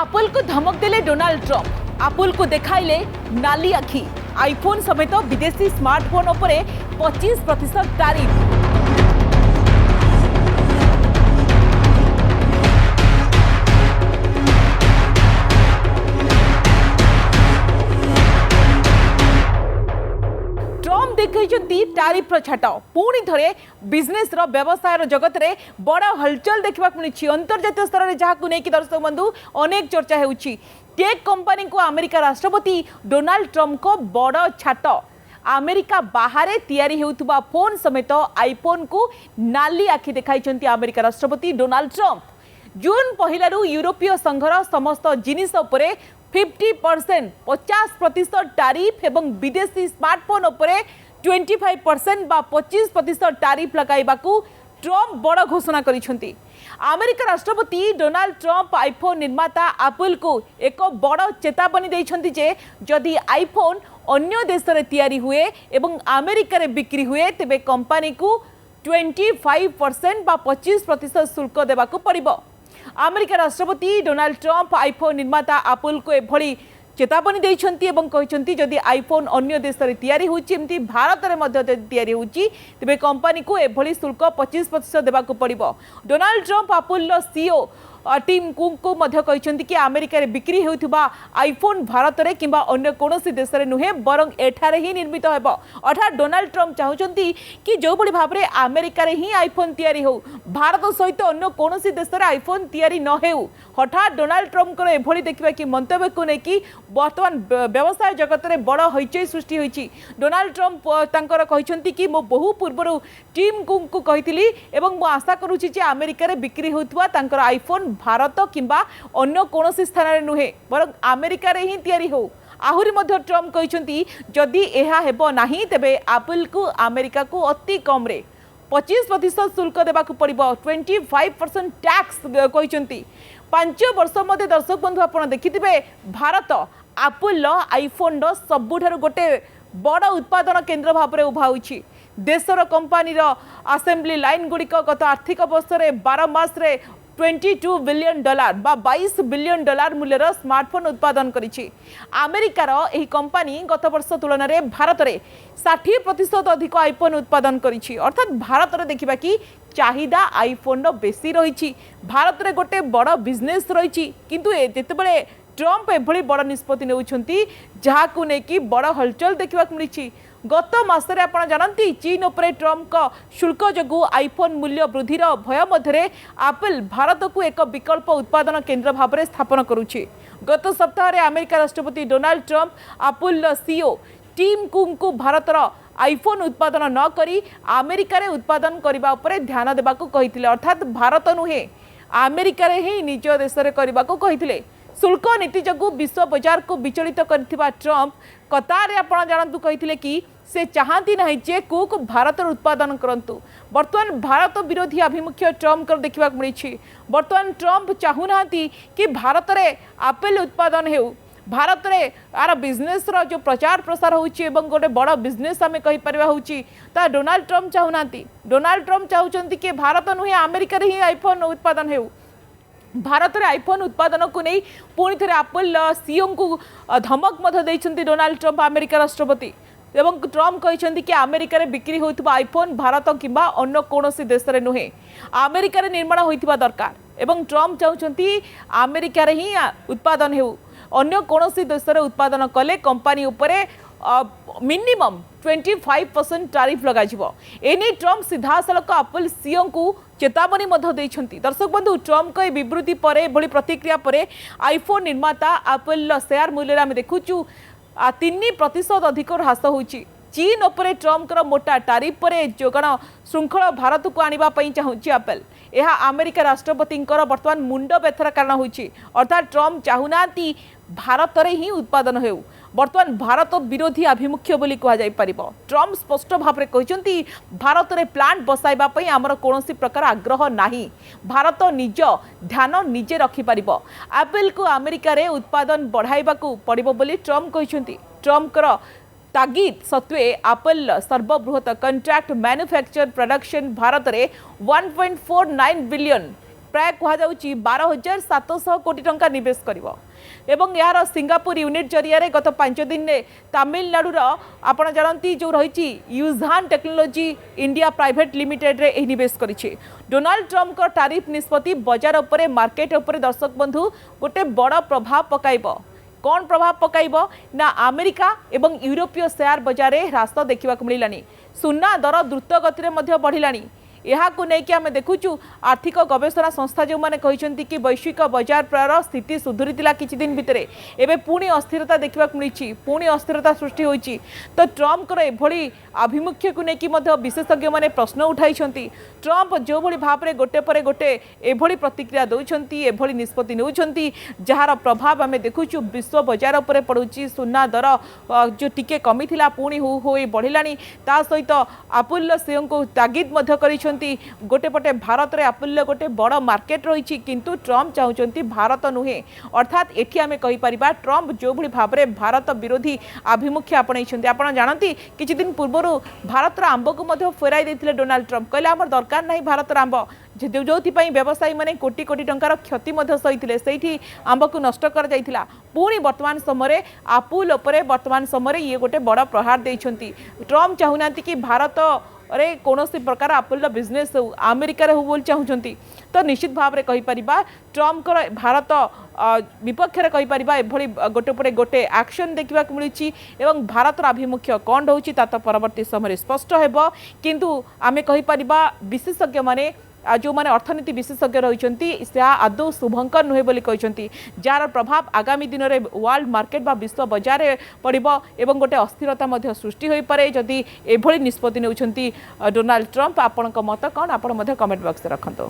Apple को धमक देले डोनाल्ड ट्रम्प आपल को देखाइले नाली आखि आईफोन समेत विदेशी स्मार्टफोन उपरे 25% टैरिफ। ट्रम्प देखैछंती टैरिफ छाट पुणी थे बिजनेस व्यवसाय जगत में बड़ हलचल देखा मिली अंतर्जातीय स्तर में जहाँ नहीं दर्शक बंधु अनेक चर्चा होउछि। टेक कंपनी को अमेरिका राष्ट्रपति डोनाल्ड ट्रम्प को बड़ छाट अमेरिका बाहर तैयारी हेउथुबा फोन समेत आईफोन को नाली आखि देखाइछंती अमेरिका राष्ट्रपति डोनाल्ड ट्रम्प। जून पहलू यूरोपीय संघर समस्त जिनिस उपरे 50% टैरिफ एवं विदेशी स्मार्टफोन उपरे 25% बा 25% टैरिफ लगाइबाकू ट्रम्प बड़ घोषणा करिसेंती। अमेरिका राष्ट्रपति डोनाल्ड ट्रम्प आईफोन निर्माता एप्पल को एक बड़ चेतावनी देइछंती जे जदि आईफोन अन्य देश रे तैयारी हुए एवं अमेरिका रे बिक्री हुए तेबे कंपनी को 25% बा 25% शुल्क देबाकू पड़िबो। अमेरिका राष्ट्रपति डोनाल्ड ट्रम्प आईफोन निर्माता एप्पल को एभली चेतावनी देइछंती एवं कहिछंती जदि आईफोन अन्य देश रे तैयारी होछि एमती भारत रे मध्य तैयारी होछि तेबे कंपनी को एभली शुल्क 25% देबाकू पड़िबो। Donald Trump Apple CEO Tim Cook को मध्य कहिछंती कि अमेरिका रे बिक्री हेउथुबा आईफोन भारत रे किंबा अन्य कोनोसी देश रे नुहे बरং एठारे ही निर्मित हेबो। अर्थात डोनाल्ड ट्रम्प चाहुचंती कि जो बड़ी भाव रे अमेरिका रे ही आईफोन तैयारी हो भारत सहित अन्य कोनोसी देश रे आईफोन तैयारी न हेउ। हठात डोनाल्ड ट्रम्प को एभली देखिबा कि मंतव्य को नै कि वर्तमान व्यवसाय जगत रे बड़ हइचई सृष्टि होइछि। डोनाल्ड ट्रम्प तांकर कहिछंती कि मो बहु पूर्वरु टीम कुक को कहितली एवं मो आशा करूछि जे अमेरिका रे बिक्री होउथुवा तांकर आईफोन भारत किंबा अन्य कोनोसी स्थान रे नुहे बरং अमेरिका रे ही तैयारी हो। आहुरी मध्य ट्रम्प कहिछंती जदि एहा हेबो नाही तेबे एप्पल को अमेरिका को अति कम रे 25% शुल्क देबाकू पड़िबो 25% टैक्स कहिछंती। 5 वर्ष मध्य दर्शक बंधु आपण देखिथिबे भारत एप्पल आईफोन सबुठारु गोटे बड़ उत्पादन केन्द्र भाव में उभा होइछि। देशर कंपनी असेंबली लाइन गुड़िक गत आर्थिक वर्ष में 12 मास रे $22 बिलियन बा $22 बिलियन मूल्यर स्मार्टफोन उत्पादन करिछि। अमेरिकार एही कंपनी गत वर्ष तुलन में भारत में 60% अधिक आईफोन उत्पादन करिछि। अर्थात भारत में देखिबा कि चाहिदा आईफोन बेसी रही भारत में गोटे बड़ बिजनेस रही किंतु जेतेबेले ट्रम्प एभली बड़ निष्पत्ति नेउछंती जहाकू नेकी बड़ हलचल देखा मिली। गत मासरे आपण जानती चीन उपरे ट्रम्प का शुल्क जगू आईफोन मूल्य वृद्धिर भय मध्य एप्पल भारत को एक विकल्प उत्पादन केन्द्र भाव में स्थापन करुछि। गत सप्ताह अमेरिका राष्ट्रपति Donald Trump Apple CEO Tim Cook को भारतर आईफोन उत्पादन न करी अमेरिका रे उत्पादन करबा उपरे ध्यान देबाकू कहिथिले। अर्थात भारत नुहे अमेरिका रे ही निज देश रे करबाकू कहिथिले। शुल्क नीति जगू विश्व बाजार को विचलित करथिबा ट्रम्प कतार आपण जानतु कहिथिले कि से चाहती नहीं जे कुक भारत उत्पादन करंतु। वर्तमान भारत विरोधी आभिमुख्य ट्रम्प कर देखा मिली। वर्तमान ट्रम्प चाहूना कि भारत रे एप्पल उत्पादन हेउ भारत रे आर बिजनेस रो जो प्रचार प्रसार होउछि एवं गोटे बड़ बिजनेस आमे कहि परबा होउछि ता डोनाल्ड ट्रम्प चाहूना। डोनाल्ड ट्रम्प चाहउछंती कि भारत नुहे अमेरिका रे ही आईफोन उत्पादन हेउ। भारत में आईफोन उत्पादन को नहीं पुणी थे एप्पल सीईओ को धमक देइछंती डोनाल्ड ट्रम्प अमेरिका राष्ट्रपति एवं ट्रम्प कहते कि अमेरिका रे बिक्री होइथिबा आईफोन भारत किंबा अन्य कोनोसी देश रे नुहे अमेरिका रे निर्माण होइथिबा दरकार एवं ट्रम्प चाहउछंती अमेरिका रे ही उत्पादन हेउ अन्य कोनोसी देश रे उत्पादन कले कंपनी उपरे मिनिमम 25% टैरिफ लगा जिवो। एने ट्रम्प सीधासलख एप्पल सीईओ को चेतावनी देइछंती। दर्शक बंधु ट्रम्प को विवृत्ति परे बड़ी प्रतिक्रिया परे आईफोन निर्माता एप्पल शेयर मूल्य आम देखुचु 3% अधिक ह्रास होइछि। चीन उपरे ट्रम्प मोटा टैरिफ परे जोगाण श्रृंखला भारत को आनिबा पई चाहूछि एप्पल। यह अमेरिका राष्ट्रपति वर्तमान मुंड व्यथार कारण होइछि। अर्थात ट्रम्प चाहूनाती भारत रे ही उत्पादन हेउ वर्तमान भारत विरोधी आभिमुख्य बोली कहा जाय परिबो। ट्रम्प स्पष्ट भाव में कहते भारत में प्लांट बसाइबा पई आमर कोनोसी प्रकार आग्रह नाही। भारत निज ध्यान निजे रखि परिबो। एप्पल को अमेरिका रे उत्पादन बढ़ाइबाकू पड़िबो बोली ट्रम्प कहते। ट्रम्प कर तागिद सत्वे एप्पल सर्वबृहत कंट्रैक्ट मैन्युफैक्चर प्रोडक्शन भारत में 1.49 बिलियन प्राय कहुच्छी 12,700 कोटी टंका निवेश करिवो एवं यार सिंगापुर यूनिट जरिया गत 5 दिन में तमिलनाडुर आप जानती जो रही यूजान टेक्नोलोजी इंडिया प्राइवेट लिमिटेड रे एही निवेश करिछि। डोनाल्ड ट्रम्प को टारिफ निष्पत्ति बाजार उपरे मार्केट उपरे दर्शक बंधु गोटे बड़ प्रभाव पकाइब। कौन प्रभाव पकाइब ना अमेरिका एवं यूरोपीय शेयर बाजार में ह्रास देखा मिलानी। सुना दर द्रुत गति में बढ़िलानी। यहाँ नहीं आम देखुचु आर्थिक गवेषणा संस्था जो मैंने कहते कि वैश्विक बजार प्रायर स्थिति सुधुरी किछि दिन भितर एवं पुणी अस्थिरता देखा मिली पुणी अस्थिरता सृष्टि होती। तो ट्रम्प एभली आभिमुख्य को लेकिन विशेषज्ञ मैंने प्रश्न उठाई। ट्रम्प जो भली भाव में गोटे पर गोटे एभली प्रतिक्रिया दौरान एभली निष्पत्ति नौकरी जार प्रभाव आम देखुचु विश्व बजार पर पड़ुची। सुना दर जो टिके कमी थिला पुणी हो बढ़िलानी। ता सहित अपुल्य सीओ को तागिद गोटे पटे भारत रे अपुल्य गोटे बड़ मार्केट रही किंतु ट्रम्प चाहते भारत नुहे अर्थात एठी आमे कहि परिबा ट्रम्प जो भली भाव में भारत विरोधी आभिमुख्य आपणई। आप जानती किछि दिन पूर्व भारत आंब को फेराई देथिले डोनाल्ड ट्रम्प कहले आमर दरकार नहीं भारत आंब जो व्यवसायी मैंने कोटी कोटी टंकार क्षति सही से आंब को नष्ट कर जाइथिला। पुणी वर्तमान समय आपुल उपरे वर्तमान समय ये गोटे बड़ प्रहार देइछंती। ट्रम्प चाहूना कि भारत अरे कौन प्रकार आपुल बिजनेस हो अमेरिकार हो बोली चाहते। तो निश्चित भाव में कहीपर ट्रम्प भारत विपक्ष में कहीपर एभली गोटे पर गोटे एक्शन देखा मिली एवं भारतर आभिमुख्य कौन रोचे तो परवर्ती समय स्पष्ट हो। किंतु आमे कहीपर विशेषज्ञ माने जो माने अर्थनीति विशेषज्ञ रही आदौ शुभंकर नुहे बोली कहते जार प्रभाव आगामी दिन में वर्ल्ड मार्केट बा विश्व बजार पड़ो एवं गोटे अस्थिरता सृष्टि हो पारे जदि एभली निष्पत्ति नौकरी डोनाल्ड ट्रम्प। आपण मत कौन आप कमेंट बॉक्स रखते।